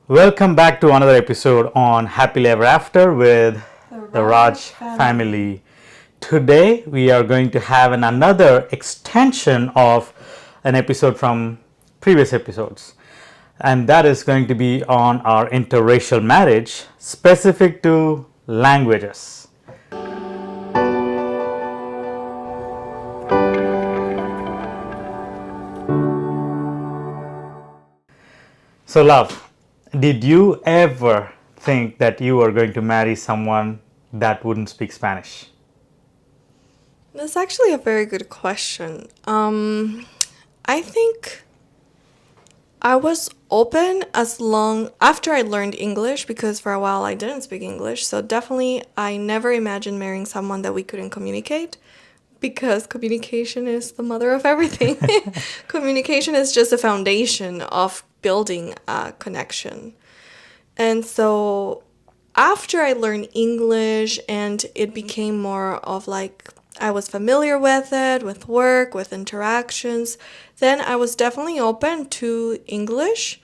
Welcome back to another episode on Happily Ever After with the Raj family. Today we are going to have another extension of an episode from previous episodes, and that is going to be on our interracial marriage specific to languages. So, love, did you ever think that you were going to marry someone that wouldn't speak Spanish? That's actually a very good question. I think I was open as long after I learned English because for a while I didn't speak English. So definitely I never imagined marrying someone that we couldn't communicate because communication is the mother of everything. Communication is just a foundation of building a connection. And so after I learned English and it became more of like I was familiar with it, with work, with interactions, then I was definitely open to English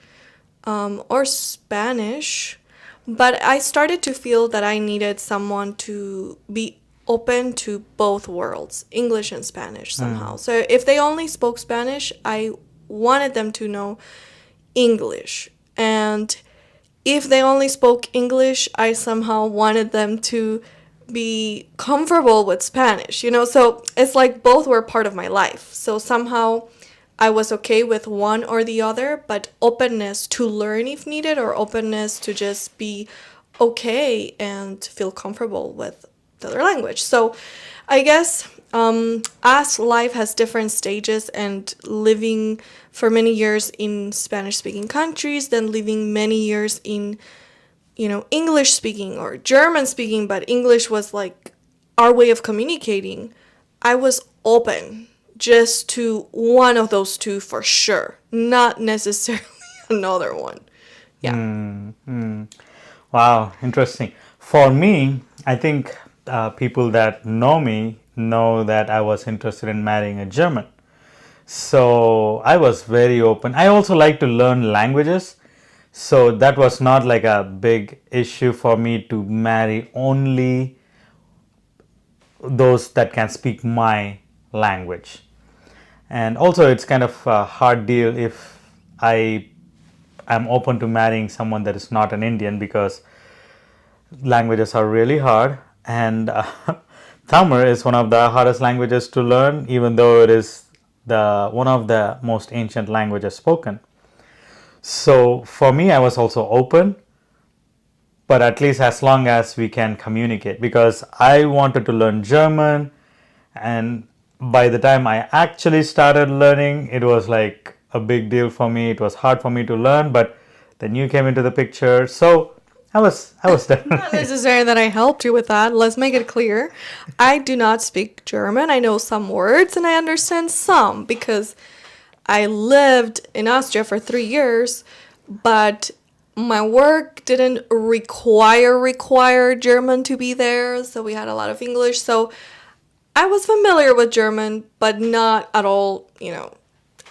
or Spanish. But I started to feel that I needed someone to be open to both worlds, English and Spanish somehow. So if they only spoke Spanish, I wanted them to know English. And if they only spoke English, I somehow wanted them to be comfortable with Spanish, So it's like both were part of my life. So somehow I was okay with one or the other, but openness to learn if needed or openness to just be okay and feel comfortable with the other language. So I guess as life has different stages and living for many years in Spanish speaking countries, then living many years in English speaking or German speaking, but English was like our way of communicating. I was open just to one of those two for sure, not necessarily another one. Yeah. Wow, interesting. For me, I think people that know me know that I was interested in marrying a German. So I was very open. I also like to learn languages. So that was not like a big issue for me to marry only those that can speak my language. And also, it's kind of a hard deal if I am open to marrying someone that is not an Indian because languages are really hard. And Tamil is one of the hardest languages to learn, even though it is one of the most ancient languages spoken. So for me, I was also open, but at least as long as we can communicate, because I wanted to learn German, and by the time I actually started learning, it was like a big deal for me. It was hard for me to learn, but then you came into the picture, so I was Not definitely necessarily that I helped you with that. Let's make it clear. I do not speak German. I know some words and I understand some because I lived in Austria for 3 years, but my work didn't require German to be there, so we had a lot of English. So I was familiar with German, but not at all,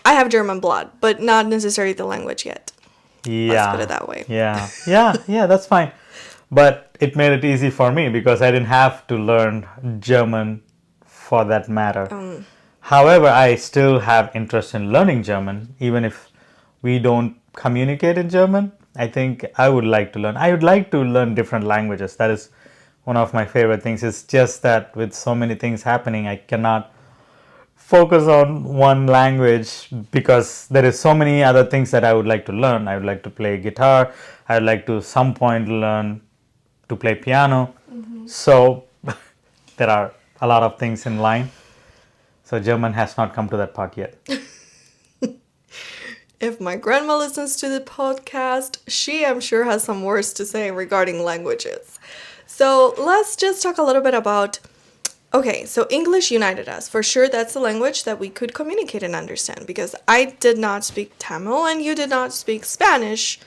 I have German blood, but not necessarily the language yet. Let's put it that way. Yeah, that's fine. But it made it easy for me because I didn't have to learn German for that matter. However, I still have interest in learning German, even if we don't communicate in German. I think I would like to learn. I would like to learn different languages. That is one of my favorite things. It's just that with so many things happening, I cannot focus on one language because there is so many other things that I would like to learn. I would like to play guitar. I would like to some point learn to play piano. So there are a lot of things in line. So German has not come to that part yet. If my grandma listens to the podcast, she, I'm sure, has some words to say regarding languages. So let's just talk a little bit about, okay, so English united us. For sure, that's the language that we could communicate and understand because I did not speak Tamil and you did not speak Spanish.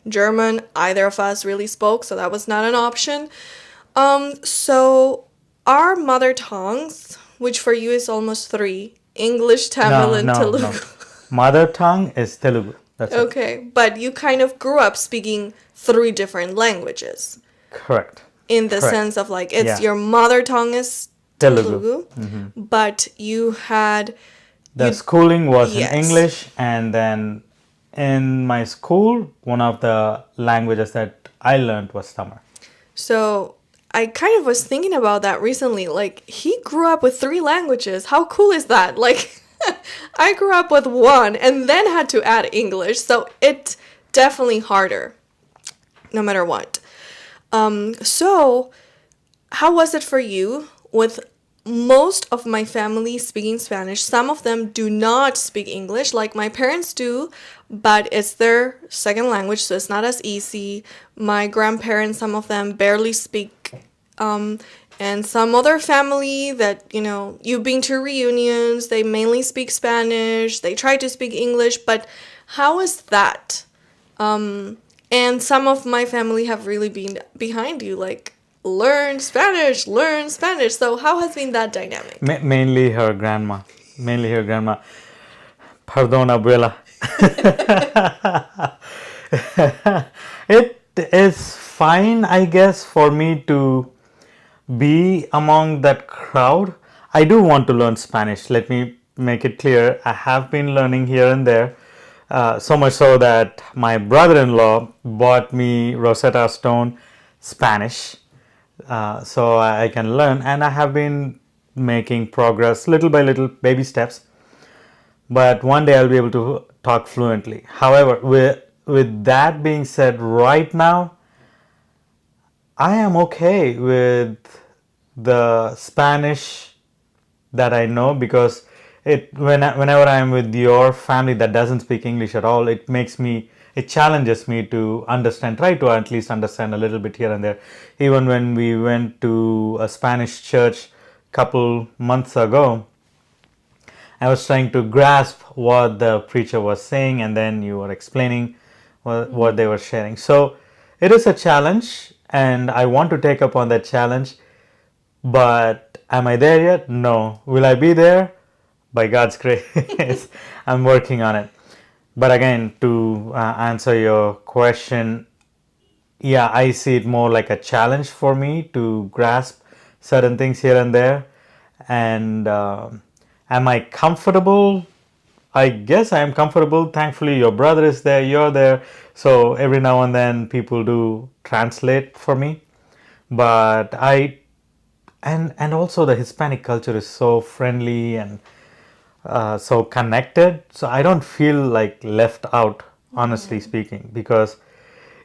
German, either of us really spoke, so that was not an option. So our mother tongues, which for you is almost three, English, Tamil, and Telugu. No. Mother tongue is Telugu. That's it. Okay, but you kind of grew up speaking three different languages Correct. in the Correct. sense of like it's Yeah. your mother tongue is Telugu. Telugu, but you had The you schooling was in yes. English, and then in my school, one of the languages that I learned was Tamil. So I kind of was thinking about that recently. Like he grew up with three languages. How cool is that? Like I grew up with one and then had to add English. So it's definitely harder no matter what. So how was it for you with most of my family speaking Spanish? Some of them do not speak English, like my parents do, but it's their second language, so it's not as easy. My grandparents, some of them barely speak. And some other family that, you've been to reunions, they mainly speak Spanish, they try to speak English, but how is that? And some of my family have really been behind you, like, learn Spanish, learn Spanish. So, how has been that dynamic? Mainly her grandma. Mainly her grandma. Pardon, abuela. It is fine, I guess, for me to be among that crowd. I do want to learn Spanish. Let me make it clear. I have been learning here and there. So much so that my brother-in-law bought me Rosetta Stone Spanish, so I can learn, and I have been making progress little by little, baby steps. But one day I'll be able to talk fluently. However, with that being said, right now I am okay with the Spanish that I know, because whenever I'm with your family that doesn't speak English at all, it challenges me to try to at least understand a little bit here and there. Even when we went to a Spanish church couple months ago, I was trying to grasp what the preacher was saying, and then you were explaining what they were sharing. So it is a challenge, and I want to take up on that challenge. But am I there yet? No. Will I be there? By God's grace, I'm working on it. But again, to answer your question, yeah, I see it more like a challenge for me to grasp certain things here and there. And am I comfortable? I guess I am comfortable. Thankfully, your brother is there, you're there. So every now and then people do translate for me. But and also the Hispanic culture is so friendly and so connected. So I don't feel like left out, honestly speaking, because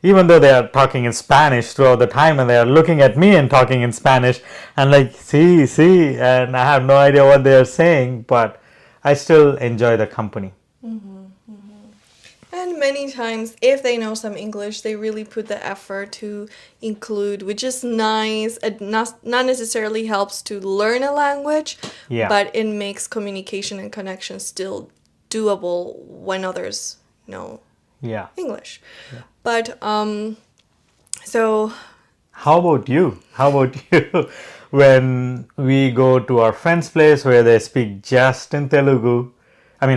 even though they are talking in Spanish throughout the time and they are looking at me and talking in Spanish, and like, see, and I have no idea what they are saying, but I still enjoy the company. And many times, if they know some English, they really put the effort to include, which is nice. It not necessarily helps to learn a language, Yeah. but it makes communication and connection still doable when others know Yeah. English. But so How about you? How about you? When we go to our friend's place where they speak just in Telugu,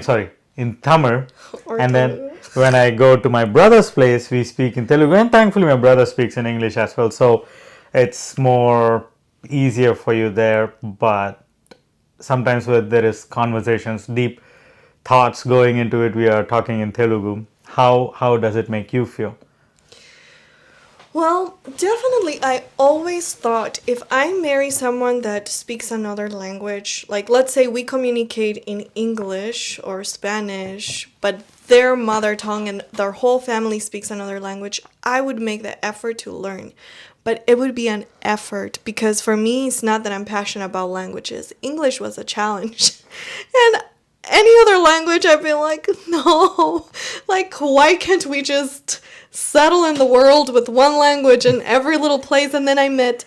sorry, in Tamil, or and then Telugu. when I go to my brother's place, we speak in Telugu, and thankfully my brother speaks in English as well, so it's more easier for you there. But sometimes when there is conversations, deep thoughts going into it, we are talking in Telugu. How does it make you feel? Well, definitely, I always thought if I marry someone that speaks another language, like let's say we communicate in English or Spanish, but their mother tongue and their whole family speaks another language, I would make the effort to learn. But it would be an effort because for me, it's not that I'm passionate about languages. English was a challenge. And any other language, I've been like, no. Like, why can't we just settle in the world with one language in every little place? And then I met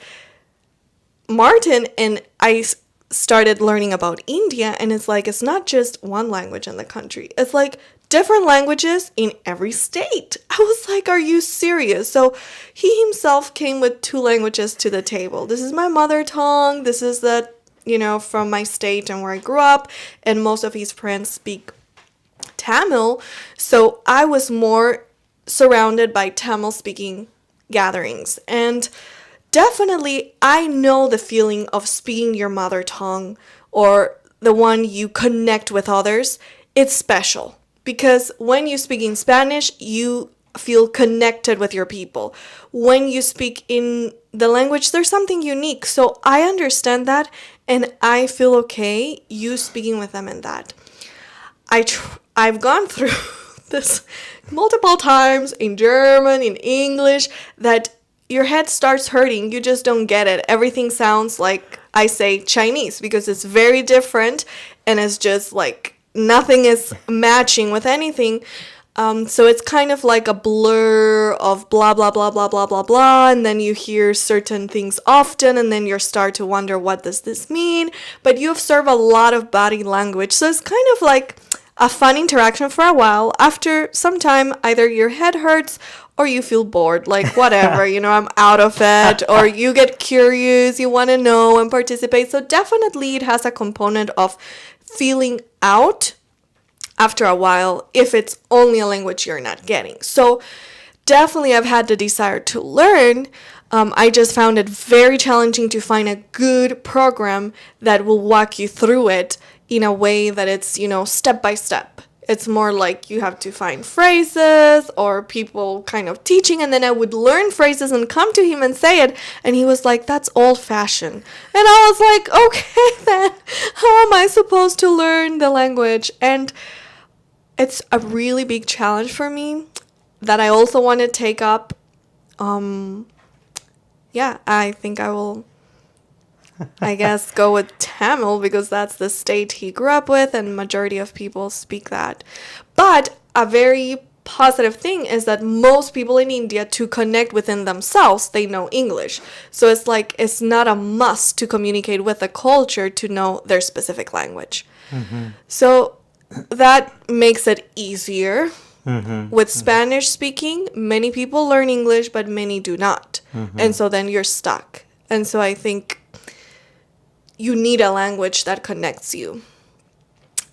Martin and I started learning about India. And it's like, it's not just one language in the country. It's like different languages in every state. I was like, are you serious? So he himself came with two languages to the table. This is my mother tongue. This is the from my state and where I grew up, and most of his friends speak Tamil, so I was more surrounded by Tamil speaking gatherings. And definitely, I know the feeling of speaking your mother tongue or the one you connect with others. It's special because when you speak in Spanish, you feel connected with your people. When you speak in the language, there's something unique. So I understand that and I feel okay you speaking with them in that. I've gone through this multiple times in German, in English, that your head starts hurting. You just don't get it. Everything sounds like I say Chinese because it's very different and it's just like nothing is matching with anything. So it's kind of like a blur of blah, blah, blah, blah, blah, blah, blah. And then you hear certain things often and then you start to wonder, what does this mean? But you observe a lot of body language. So it's kind of like a fun interaction for a while. After some time, either your head hurts or you feel bored, like whatever, I'm out of it, or you get curious, you want to know and participate. So definitely it has a component of feeling out after a while if it's only a language you're not getting. So definitely I've had the desire to learn. I just found it very challenging to find a good program that will walk you through it in a way that it's, step by step. It's more like you have to find phrases or people kind of teaching, and then I would learn phrases and come to him and say it, and he was like, that's old fashioned. And I was like, okay then, how am I supposed to learn the language? And it's a really big challenge for me that I also want to take up. I think I will, I guess, go with Tamil because that's the state he grew up with and majority of people speak that. But a very positive thing is that most people in India, to connect within themselves, they know English. So it's like it's not a must to communicate with the culture to know their specific language. So that makes it easier. With Spanish speaking, many people learn English, but many do not. And so then you're stuck. And so I think you need a language that connects you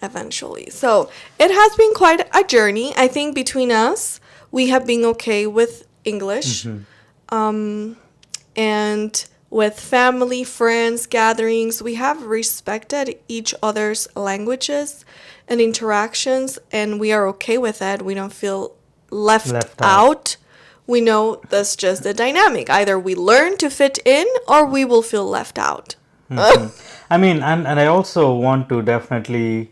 eventually. So it has been quite a journey. I think between us, we have been okay with English. And with family, friends, gatherings, we have respected each other's languages and interactions, and we are okay with that. We don't feel left out. We know that's just the dynamic. Either we learn to fit in or we will feel left out. I mean, and I also want to definitely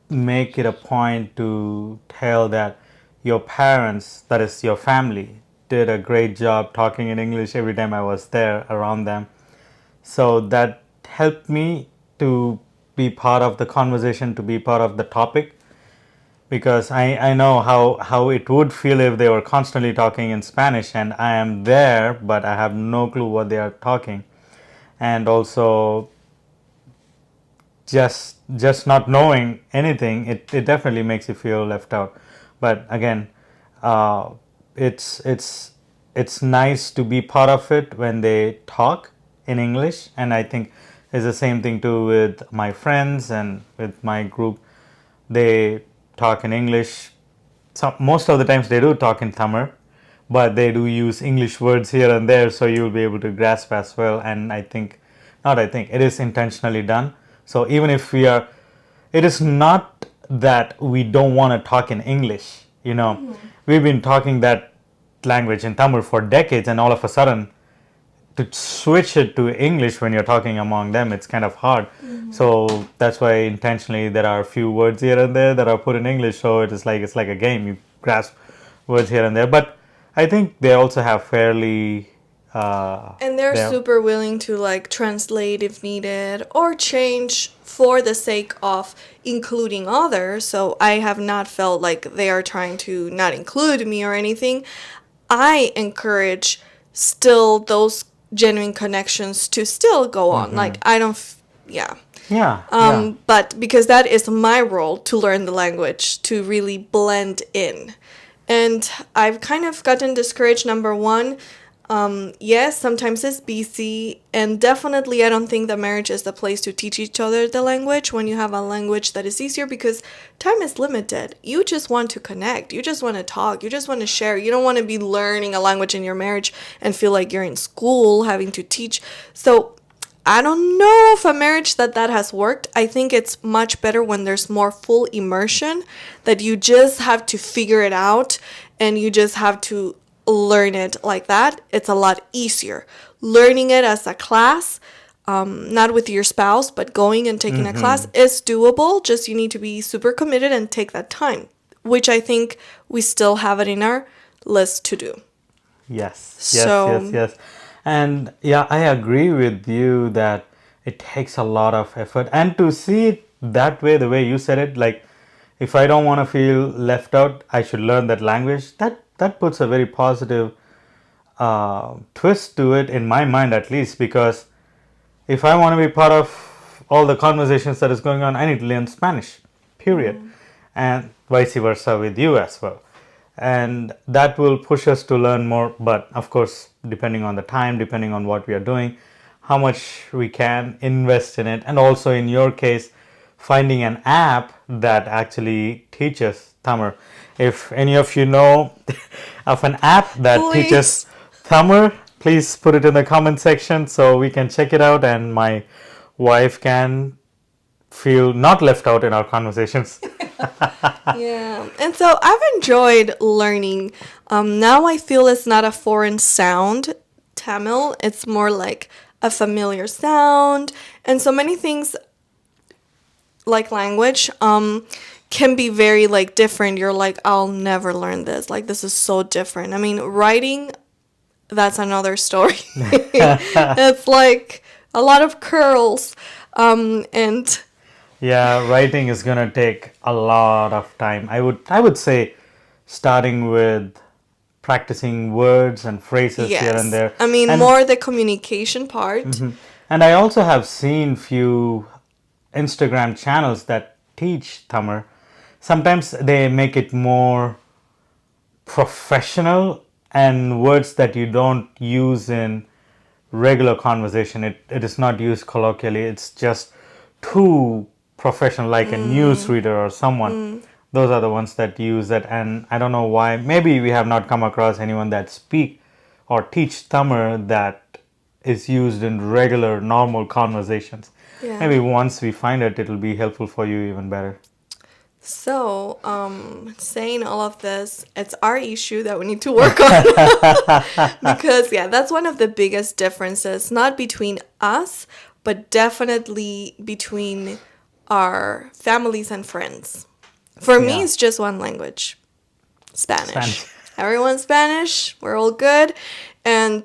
make it a point to tell that your parents, that is your family, did a great job talking in English every time I was there around them. So that helped me to be part of the conversation, to be part of the topic, because I know how it would feel if they were constantly talking in Spanish and I am there, but I have no clue what they are talking. And also just not knowing anything, it definitely makes you feel left out. But again, it's nice to be part of it when they talk in English, and I think it's the same thing too with my friends and with my group. They talk in English. Most of the times they do talk in Tamil, but they do use English words here and there, so you'll be able to grasp as well. And it is intentionally done. So even if it is not that we don't want to talk in English, we've been talking that language in Tamil for decades, and all of a sudden to switch it to English when you're talking among them, it's kind of hard. So that's why intentionally there are a few words here and there that are put in English, so it's like a game. You grasp words here and there, but I think they also have fairly and they're super willing to like translate if needed or change for the sake of including others. So I have not felt like they are trying to not include me or anything. I encourage still those genuine connections to still go on. Like I don't but because that is my role to learn the language, to really blend in. And I've kind of gotten discouraged, number one, Yes, sometimes it's busy, and definitely I don't think that marriage is the place to teach each other the language when you have a language that is easier because time is limited. You just want to connect, you just want to talk, you just want to share. You don't want to be learning a language in your marriage and feel like you're in school having to teach. So I don't know if a marriage that has worked. I think it's much better when there's more full immersion, that you just have to figure it out and you just have to learn it like that. It's a lot easier. Learning it as a class, not with your spouse, but going and taking a class is doable. Just you need to be super committed and take that time, which I think we still have it in our list to do. Yes, yes, yes, So, yes. And yeah, I agree with you that it takes a lot of effort. And to see it that way, the way you said it, like if I don't want to feel left out, I should learn that language. That puts a very positive twist to it in my mind, at least, because if I want to be part of all the conversations that is going on, I need to learn Spanish, period. And vice versa with you as well. And that will push us to learn more. But of course, depending on the time, depending on what we are doing, how much we can invest in it. And also in your case, finding an app that actually teaches Tamil. If any of you know of an app that teaches please. Tamil, please put it in the comment section so we can check it out and my wife can feel not left out in our conversations. Yeah. And so I've enjoyed learning. Now I feel it's not a foreign sound, Tamil. It's more like a familiar sound. And so many things like language can be very like different. You're like, I'll never learn this. Like this is so different. I mean, writing, that's another story. It's like a lot of curls. And Yeah, writing is gonna take a lot of time. I would say starting with practicing words and phrases here and yes, there. I mean, And more the communication part. and I also have seen few Instagram channels that teach Tamil. Sometimes they make it more professional and words that you don't use in regular conversation. It is not used colloquially. It's just too professional, like a newsreader or someone. Those are the ones that use it, and I don't know why. Maybe we have not come across anyone that speak or teach Tamil that is used in regular, normal conversations. Yeah. Maybe once we find it, it'll be helpful for you even better. So, saying all of this, it's our issue that we need to work on. Because, yeah, that's one of the biggest differences, not between us, but definitely between our families and friends. For me, Yeah. it's just one language, Spanish. Spanish. Everyone's Spanish. We're all good. And,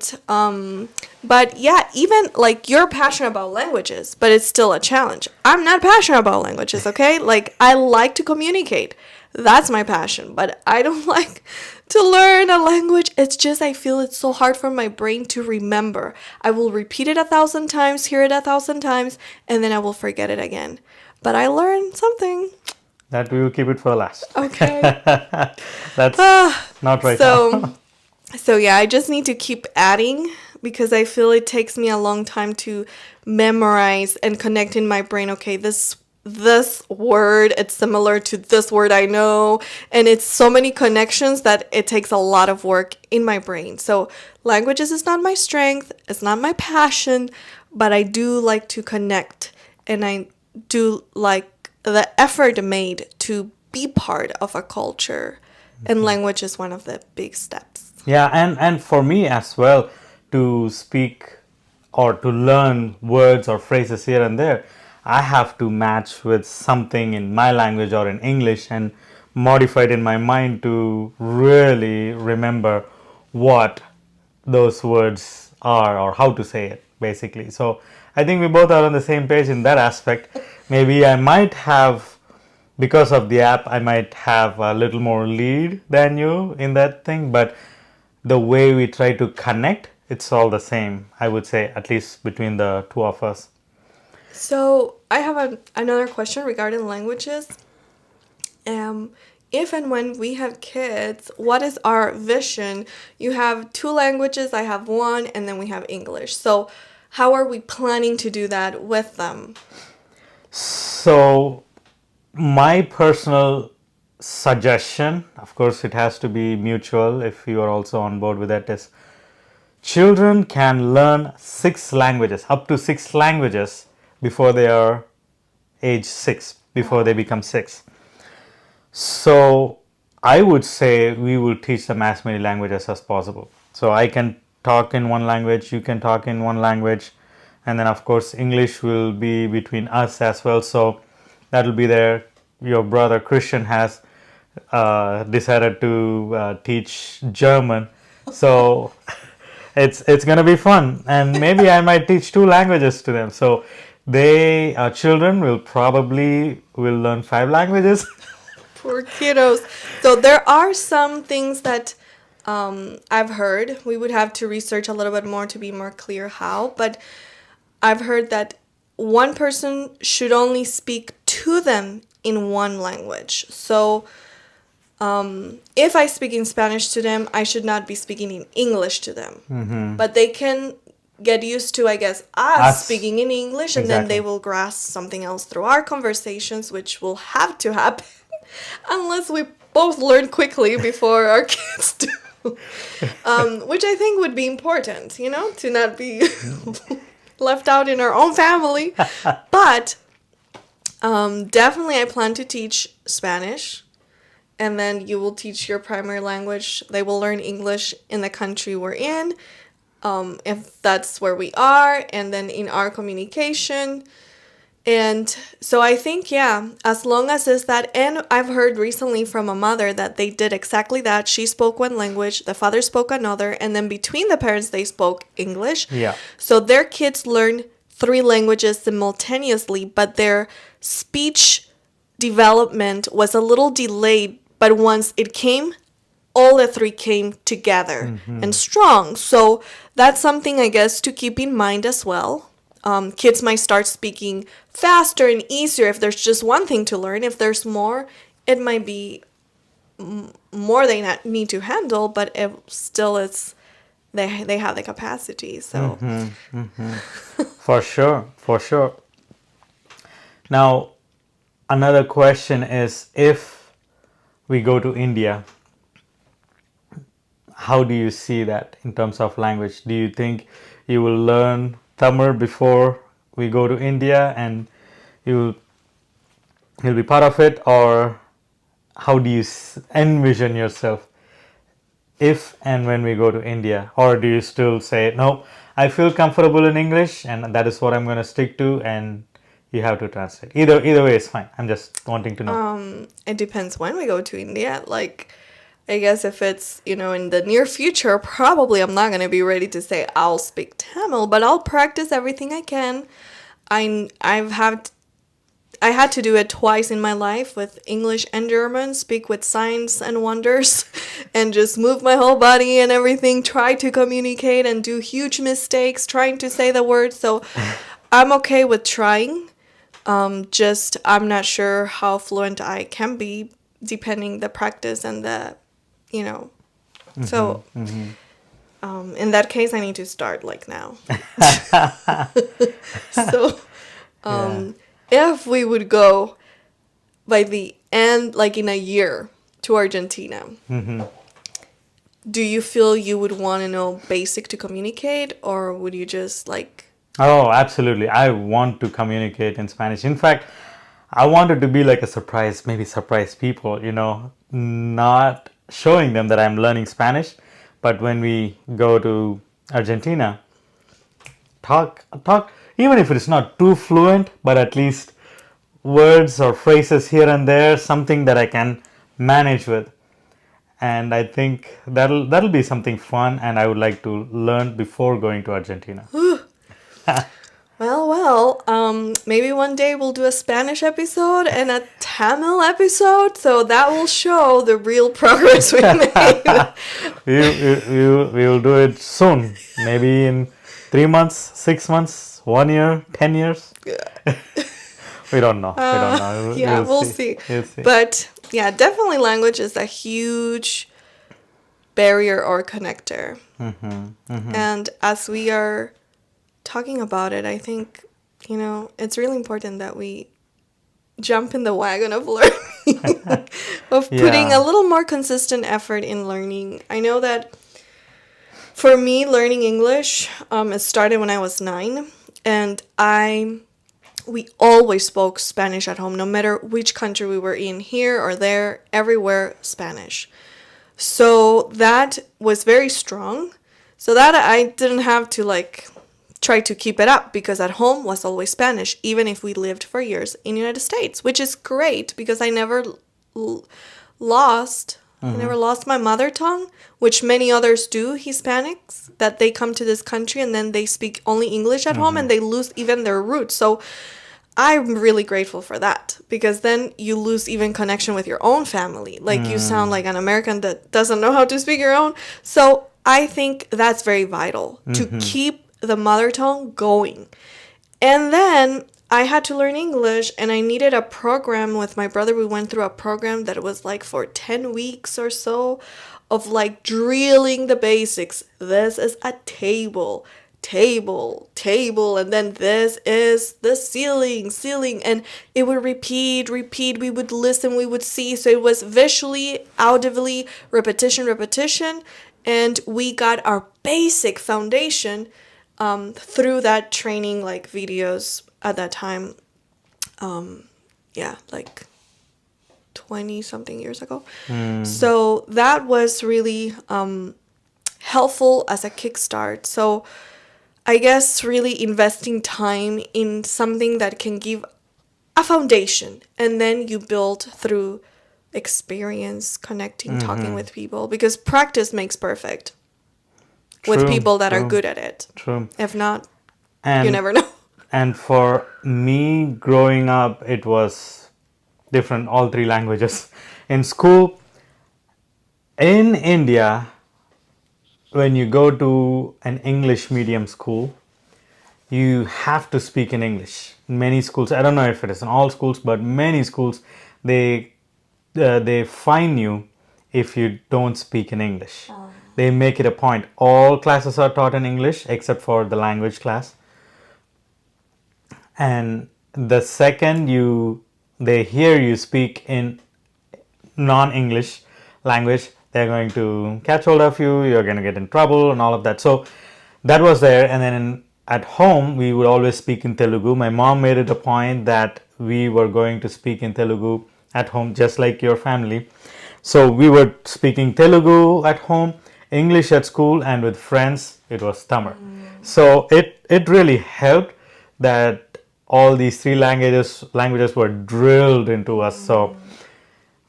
but yeah, even like you're passionate about languages, but it's still a challenge. I'm not passionate about languages, okay? Like, I like to communicate. That's my passion, but I don't like to learn a language. It's just, I feel it's so hard for my brain to remember. I will repeat it 1,000 times, hear it 1,000 times, and then I will forget it again. But I learned something. That we will keep it for last. Okay. That's not right now. So yeah, I just need to keep adding because I feel it takes me a long time to memorize and connect in my brain. Okay, this word, it's similar to this word I know, and it's so many connections that it takes a lot of work in my brain. So languages is not my strength, it's not my passion, but I do like to connect, and I do like the effort made to be part of a culture, and language is one of the big steps. Yeah, and for me as well, to speak or to learn words or phrases here and there, I have to match with something in my language or in English and modify it in my mind to really remember what those words are or how to say it, basically. So I think we both are on the same page in that aspect. Maybe I might have, because of the app, I might have a little more lead than you in that thing, but the way we try to connect, it's all the same, I would say, at least between the two of us. So I have another question regarding languages. if and when we have kids, what is our vision? You have two languages, I have one, and then we have English. So how are we planning to do that with them? So, my personal suggestion, of course, it has to be mutual if you are also on board with that, is children can learn 6 languages, up to 6 languages before they are age 6, before they become 6. So, I would say we will teach them as many languages as possible. So, I can talk in one language, you can talk in one language, and then, of course, English will be between us as well. So, that will be there. Your brother Christian has decided to teach German. So, it's gonna be fun, and maybe I might teach 2 languages to them. So they children will learn 5 languages. Poor kiddos. So there are some things that I've heard. We would have to research a little bit more to be more clear how, but I've heard that one person should only speak to them in one language. So if I speak in Spanish to them, I should not be speaking in English to them. But they can get used to, I guess, us speaking in English, and then they will grasp something else through our conversations, which will have to happen unless we both learn quickly before our kids do. Which I think would be important, to not be left out in our own family. But definitely I plan to teach Spanish. And then you will teach your primary language. They will learn English in the country we're in, if that's where we are, and then in our communication. And so I think, as long as it's that, and I've heard recently from a mother that they did exactly that. She spoke one language, the father spoke another, and then between the parents, they spoke English. Yeah. So their kids learned 3 languages simultaneously, but their speech development was a little delayed. But once it came, all the 3 came together and strong. So that's something, I guess, to keep in mind as well. Kids might start speaking faster and easier if there's just one thing to learn. If there's more, it might be more they need to handle, but it still is they have the capacity. So For sure. Now, another question is, if we go to India, how do you see that in terms of language? Do you think you will learn Tamil before we go to India and you'll be part of it, or how do you envision yourself if and when we go to India? Or do you still say, no, I feel comfortable in English and that is what I'm going to stick to, and you have to translate? Either way is fine. I'm just wanting to know. It depends when we go to India. Like, I guess if it's, in the near future, probably I'm not going to be ready to say I'll speak Tamil, but I'll practice everything I can. I had to do it twice in my life with English and German, speak with signs and wonders, and just move my whole body and everything, try to communicate and do huge mistakes trying to say the words. So I'm okay with trying. Just I'm not sure how fluent I can be depending the practice and the, So in that case, I need to start like now. So if we would go by the end, like in a year, to Argentina, do you feel you would want to know basic to communicate, or would you just like... Oh, absolutely. I want to communicate in Spanish. In fact, I want it to be like a surprise, maybe surprise people, not showing them that I'm learning Spanish. But when we go to Argentina, talk, even if it's not too fluent, but at least words or phrases here and there, something that I can manage with. And I think that'll be something fun, and I would like to learn before going to Argentina. Well, maybe one day we'll do a Spanish episode and a Tamil episode, so that will show the real progress we made. We will do it soon, maybe in 3 months, 6 months, 1 year, 10 years. We don't know. We'll see. But Yeah, definitely language is a huge barrier or connector. And as we are talking about it, I think, it's really important that we jump in the wagon of learning, of putting a Yeah. little more consistent effort in learning. I know that for me, learning English, it started when I was 9, and we always spoke Spanish at home, no matter which country we were in, here or there, everywhere Spanish. So that was very strong. So that I didn't have to like try to keep it up because at home was always Spanish, even if we lived for years in the United States, which is great because I never l- lost. I never lost my mother tongue, which many others do, Hispanics, that they come to this country and then they speak only English at home and they lose even their roots. So I'm really grateful for that because then you lose even connection with your own family. Like you sound like an American that doesn't know how to speak your own. So I think that's very vital to keep the mother tongue going. And then I had to learn English and I needed a program with my brother. We went through a program that was like for 10 weeks or so of like drilling the basics. This is a table, table, table, and then this is the ceiling, ceiling, and it would repeat, repeat. We would listen, we would see. So it was visually, audibly, repetition, repetition, and we got our basic foundation through that training, like videos at that time. Yeah, like 20 something years ago. So that was really helpful as a kickstart. So I guess really investing time in something that can give a foundation and then you build through experience, connecting, talking with people because practice makes perfect with True, people that are true, good at it. true. If not, you And never know. and for me growing up, it was different, all three languages. In school, in India, when you go to an English medium school, you have to speak in English. Many schools, I don't know if it is in all schools, but many schools, they they fine you if you don't speak in English. They make it a point. All classes are taught in English except for the language class. And the second they hear you speak in non-English language, they're going to catch hold of you, you're going to get in trouble and all of that. So that was there. And then at home we would always speak in Telugu. My mom made it a point that we were going to speak in Telugu at home, just like your family. So we were speaking Telugu at home, English at school, and with friends it was Tamil. So it really helped that all these three languages were drilled into us. So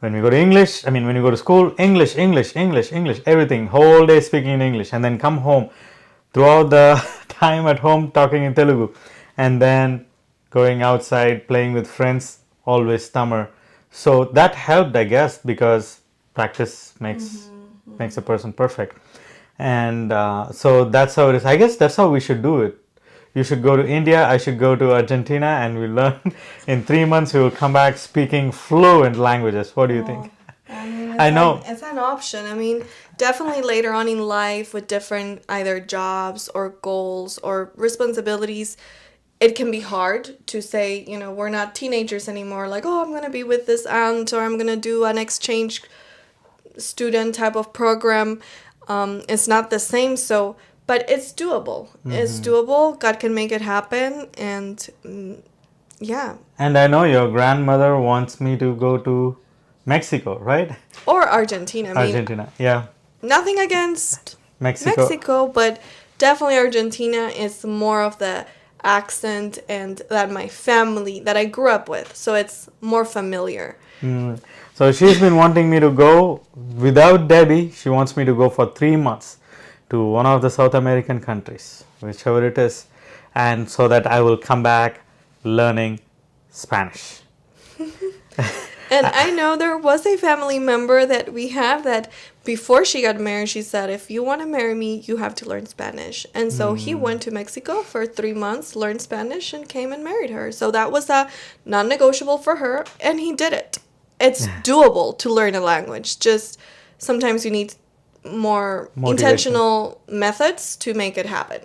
when we go to when we go to school, English, English, English, English, everything, whole day speaking in English, and then come home throughout the time at home talking in Telugu, and then going outside playing with friends, always Tamil. So that helped, I guess, because practice makes a person perfect, and so that's how it is. I guess that's how we should do it. You should go to India, I should go to Argentina, and we learn in 3 months. We will come back speaking fluent languages. What do you think? I mean, I know. it's an option. I mean, definitely later on in life with different either jobs or goals or responsibilities, it can be hard to say, we're not teenagers anymore. Like, oh, I'm going to be with this aunt or I'm going to do an exchange student type of program. It's not the same. So, but it's doable. It's doable. God can make it happen. And yeah. And I know your grandmother wants me to go to Mexico, right? Or Argentina. I mean, Argentina, yeah. nothing against Mexico. Mexico, but definitely Argentina is more of the accent and that my family that I grew up with. So it's more familiar. So she's been wanting me to go without Debbie. She wants me to go for 3 months to one of the South American countries, whichever it is, and so that I will come back learning Spanish. And I know there was a family member that we have that before she got married, she said, if you want to marry me, you have to learn Spanish. And so he went to Mexico for 3 months, learned Spanish, and came and married her. So that was a non-negotiable for her, and he did it. it's doable to learn a language. Just sometimes you need more Motivation. intentional methods to make it happen,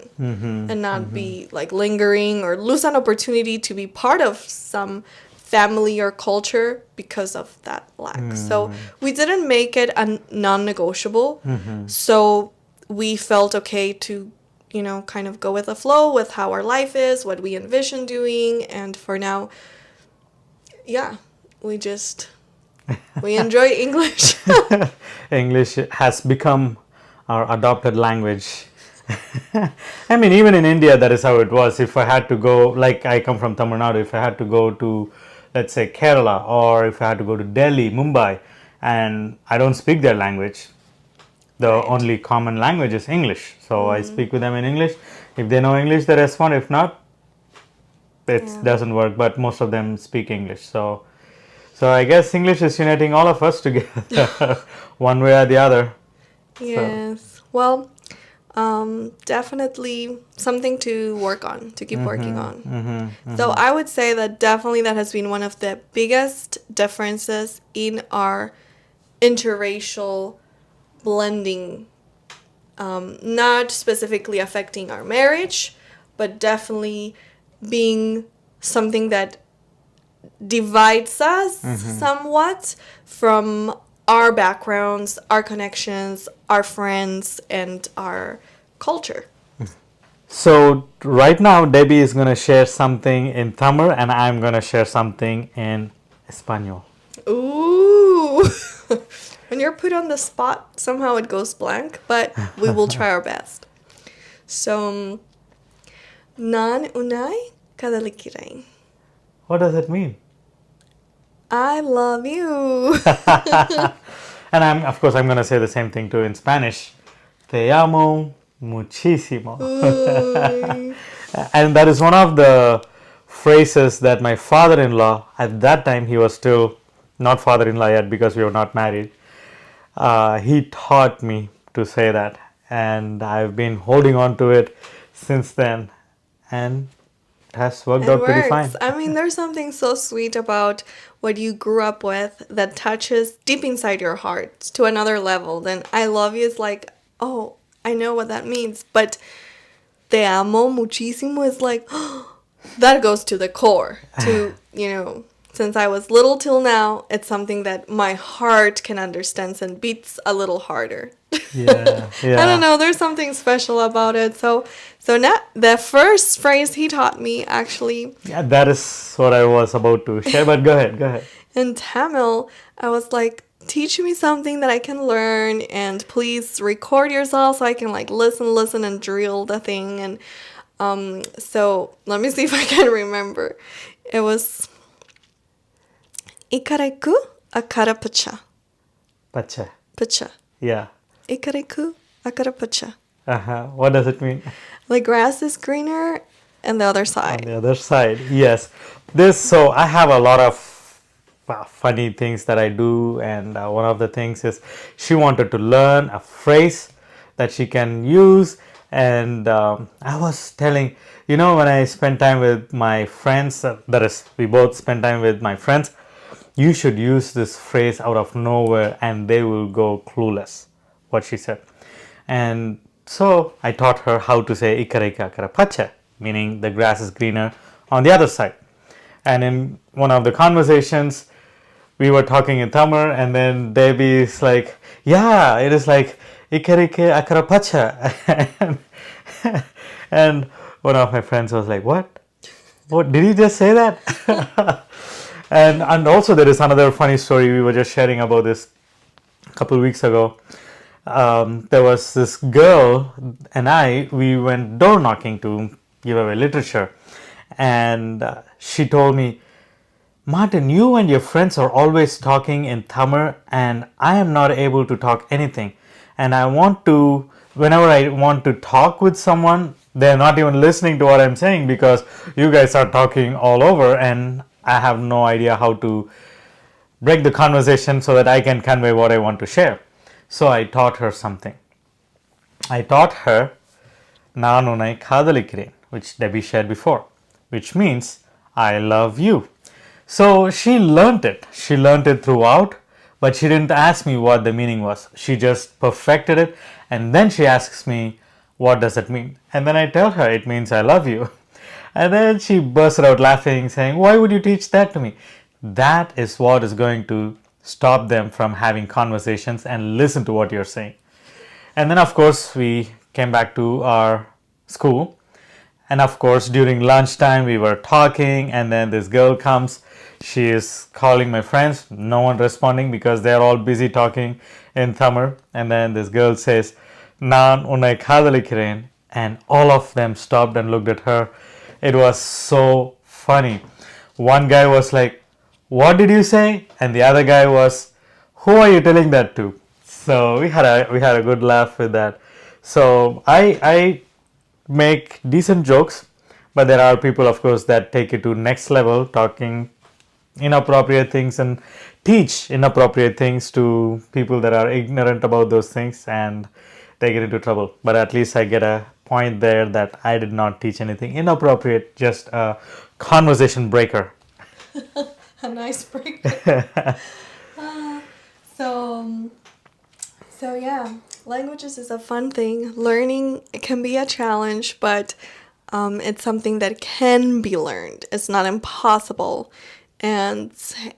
and not be like lingering or lose an opportunity to be part of some family or culture because of that lack. So we didn't make it a non-negotiable. So we felt okay to, you know, kind of go with the flow with how our life is, what we envision doing, and for now, yeah, we enjoy English. English has become our adopted language. I mean, even in India, that is how it was. If I had to go, like I come from Tamil Nadu, if I had to go to, let's say, Kerala, or if I had to go to Delhi, Mumbai, and I don't speak their language, the Right. only common language is English. So I speak with them in English. If they know English, they respond. If not, it Yeah. doesn't work. But most of them speak English. So I guess English is uniting all of us together, one way or the other. Yes. Well, definitely something to work on, to keep working on. So I would say that definitely that has been one of the biggest differences in our interracial blending. Not specifically affecting our marriage, but definitely being something that divides us somewhat from our backgrounds, our connections, our friends, and our culture. So right now, Debbie is going to share something in Tamil, and I'm going to share something in Espanol. Ooh! When you're put on the spot, somehow it goes blank, but we will try our best. So, nan unay kadalikiray. What does it mean? I love you. And of course, I'm going to say the same thing too in Spanish. Te amo muchísimo. Ooh. And that is one of the phrases that my father-in-law, at that time he was still not father-in-law yet because we were not married, he taught me to say that, and I've been holding on to it since then, and it has worked It out pretty fine. works. I mean, there's something so sweet about what you grew up with that touches deep inside your heart to another level. Then I love you is like, oh, I know what that means. But te amo muchísimo is like, that goes to the core. To, you know, since I was little till now, it's something that my heart can understand and beats a little harder. Yeah, I don't know. There's something special about it. So now the first phrase he taught me actually Yeah, that is what I was about to share, but go ahead. in Tamil, I was like, teach me something that I can learn, and please record yourself so I can like listen and drill the thing. And so let me see if I can remember. It was Ikareku akara pacha. Pacha. Pacha. Yeah. Ikareku akara pacha. What does it mean? The grass is greener on the other On side. the other side, yes. So I have a lot of funny things that I do, and one of the things is she wanted to learn a phrase that she can use, and I was telling, when I spend time with my friends, that is, we both spend time with my friends, you should use this phrase out of nowhere and they will go clueless, what she said. And so I taught her how to say ikarika karapacha, meaning the grass is greener on the other side. And in one of the conversations, we were talking in Tamil, and then Debbie is like, yeah, it is like ikarike akarapacha. And one of my friends was like, what did he just say that? and also there is another funny story. We were just sharing about this a couple of weeks ago. There was this girl and we went door knocking to give away literature, and she told me, Martin, you and your friends are always talking in Tamil and I am not able to talk anything, and whenever I want to talk with someone, they're not even listening to what I'm saying because you guys are talking all over and I have no idea how to break the conversation so that I can convey what I want to share. So I taught her something. I taught her நான் உன்னை காதலிக்கிறேன், which Debbie shared before, which means I love you. So she learnt it. She learnt it throughout, but she didn't ask me what the meaning was. She just perfected it, and then she asks me, what does it mean? And then I tell her it means I love you. And then she bursts out laughing, saying, why would you teach that to me? That is what is going to stop them from having conversations and listen to what you're saying. And then, of course, we came back to our school. And of course, during lunchtime, we were talking, and then this girl comes. She is calling my friends, no one responding because they're all busy talking in Tamil. And then this girl says, "Naan unnai kadalikiren," and all of them stopped and looked at her. It was so funny. One guy was like, "What did you say?" And the other guy was, "Who are you telling that to?" So we had a good laugh with that. So I make decent jokes, but there are people, of course, that take it to next level, talking inappropriate things and teach inappropriate things to people that are ignorant about those things, and they get into trouble. But at least I get a point there that I did not teach anything inappropriate, just a conversation breaker. A nice break. So, so yeah, languages is a fun thing. Learning it can be a challenge, but it's something that can be learned. It's not impossible. And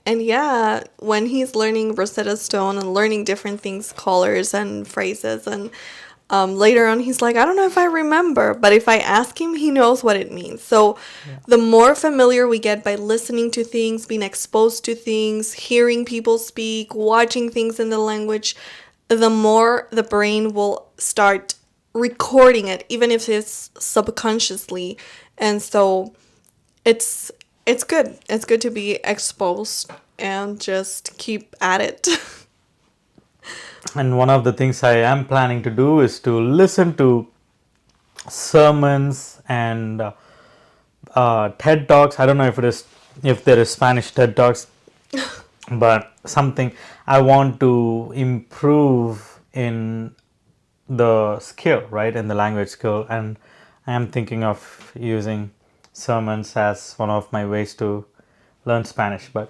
and yeah, when he's learning Rosetta Stone and learning different things, colors and phrases, and later on he's like, I don't know if I remember, but if I ask him, he knows what it means. So the more familiar we get by listening to things, being exposed to things, hearing people speak, watching things in the language, the more the brain will start recording it, even if it's subconsciously. And so it's it's good. It's good to be exposed and just keep at it. And one of the things I am planning to do is to listen to sermons and TED Talks. I don't know if there is Spanish TED Talks, but something I want to improve in the skill, right, in the language skill, and I am thinking of using sermons as one of my ways to learn Spanish. But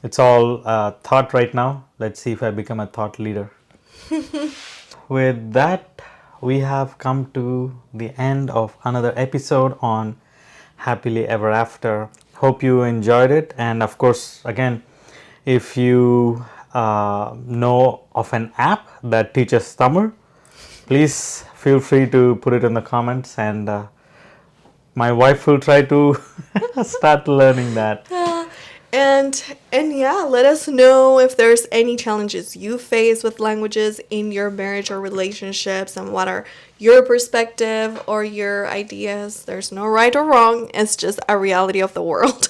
it's all thought right now. Let's see if I become a thought leader. With that, we have come to the end of another episode on Happily Ever After. Hope you enjoyed it. And of course, again, if you know of an app that teaches Tamil, please feel free to put it in the comments, and my wife will try to start learning that. And yeah, let us know if there's any challenges you face with languages in your marriage or relationships, and what are your perspective or your ideas. There's no right or wrong. It's just a reality of the world.